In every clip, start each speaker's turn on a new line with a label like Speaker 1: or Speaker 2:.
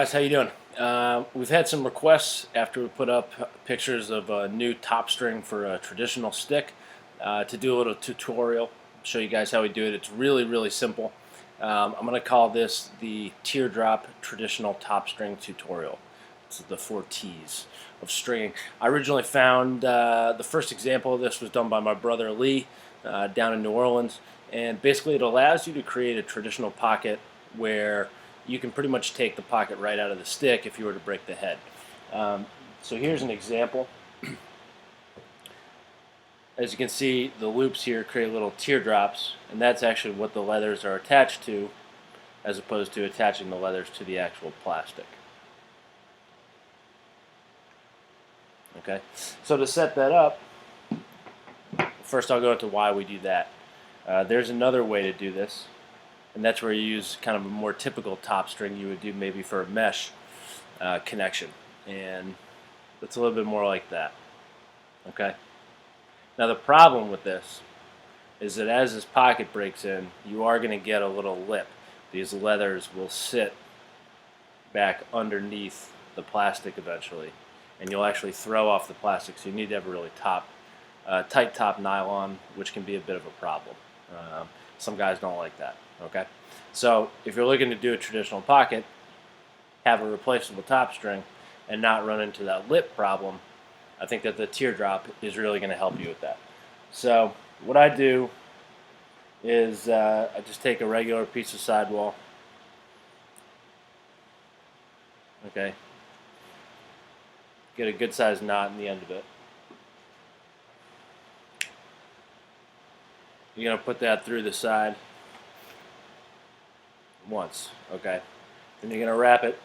Speaker 1: Guys, how you doing? We've had some requests after we put up pictures of a new TopString for a traditional stick to do a little tutorial. Show you guys how we do it. It's really simple. I'm going to call this the Teardrop traditional TopString tutorial. It's the 4 T's of stringing. I originally found the first example of this was done by my brother Lee down in New Orleans, and basically it allows you to create a traditional pocket where you can pretty much take the pocket right out of the stick if you were to break the head. Um, so here's an example. As you can see, the loops here create little teardrops, and that's actually what the leathers are attached to, as opposed to attaching the leathers to the actual plastic. Okay, so to set that up, first I'll go into why we do that. There's another way to do this, and that's where you use kind of a more typical top string you would do maybe for a mesh connection, and it's a little bit more like that. Okay. Now the problem with this is that as this pocket breaks in, you are going to get a little lip. These leathers will sit back underneath the plastic eventually, and you'll actually throw off the plastic. So you need to have a really tight top nylon, which can be a bit of a problem. Some guys don't like that. Okay, so if you're looking to do a traditional pocket, have a replaceable top string, and not run into that lip problem, I think that the teardrop is really going to help you with that. So what I do is I just take a regular piece of sidewall. Okay, get a good sized knot in the end of it. You're going to put that through the side once, okay? Then you're going to wrap it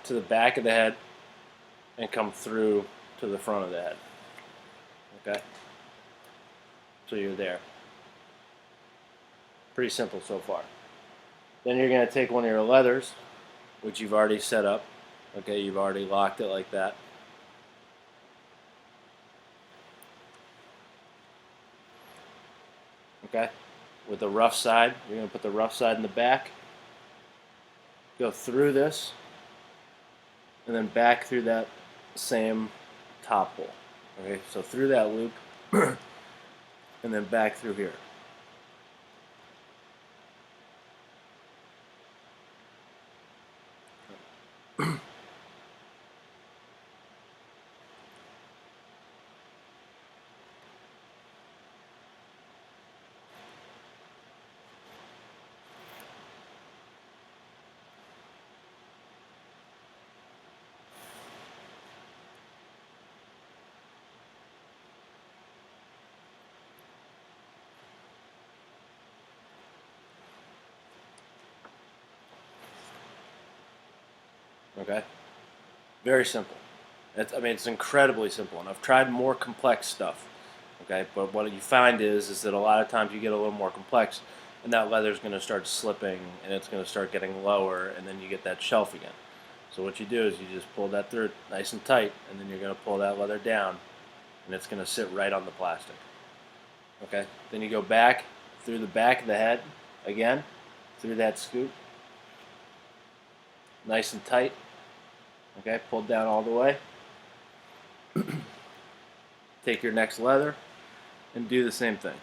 Speaker 1: to the back of the head and come through to the front of the head, okay? So you're there. Pretty simple so far. Then you're going to take one of your leathers, which you've already set up, okay? You've already locked it like that. Okay? With the rough side, you're going to put the rough side in the back, go through this, and then back through that same top hole. Okay, so through that loop, and then back through here. Okay, very simple. It's incredibly simple, and I've tried more complex stuff. Okay, but what you find is that a lot of times you get a little more complex, and that leather is going to start slipping, and it's going to start getting lower, and then you get that shelf again. So what you do is you just pull that through nice and tight, and then you're going to pull that leather down, and it's going to sit right on the plastic. Okay, then you go back through the back of the head again, through that scoop, nice and tight. Okay, pulled down all the way. Take your next leather and do the same thing.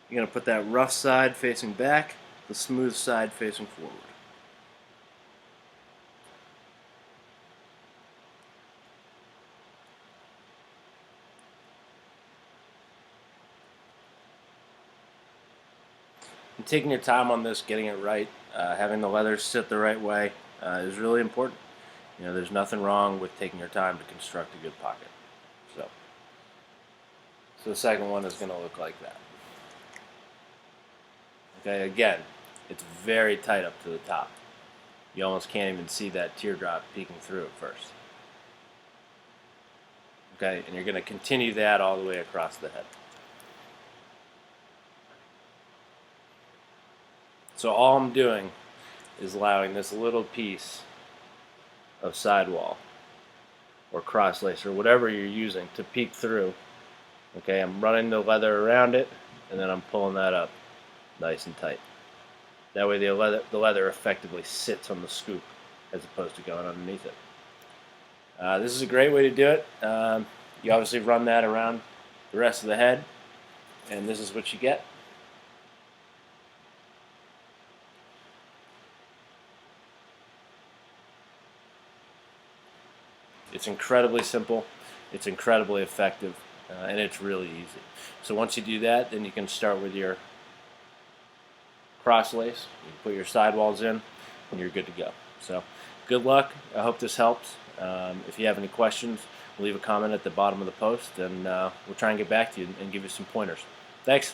Speaker 1: You're going to put that rough side facing back, the smooth side facing forward. And taking your time on this, getting it right, having the leathers sit the right way is really important. You know, there's nothing wrong with taking your time to construct a good pocket. So the second one is going to look like that. Okay, again, it's very tight up to the top. You almost can't even see that teardrop peeking through at first. Okay, and you're going to continue that all the way across the head. So all I'm doing is allowing this little piece of sidewall or cross lace or whatever you're using to peek through. Okay, I'm running the leather around it, and then I'm pulling that up nice and tight. That way the leather effectively sits on the scoop. as opposed to going underneath it. This is a great way to do it. You obviously run that around the rest of the head, and this is what you get. It's incredibly simple, it's incredibly effective, and it's really easy. So once you do that, then you can start with your cross lace, you put your sidewalls in, and you're good to go. So good luck. I hope this helps. If you have any questions, leave a comment at the bottom of the post, and we'll try and get back to you and give you some pointers. Thanks.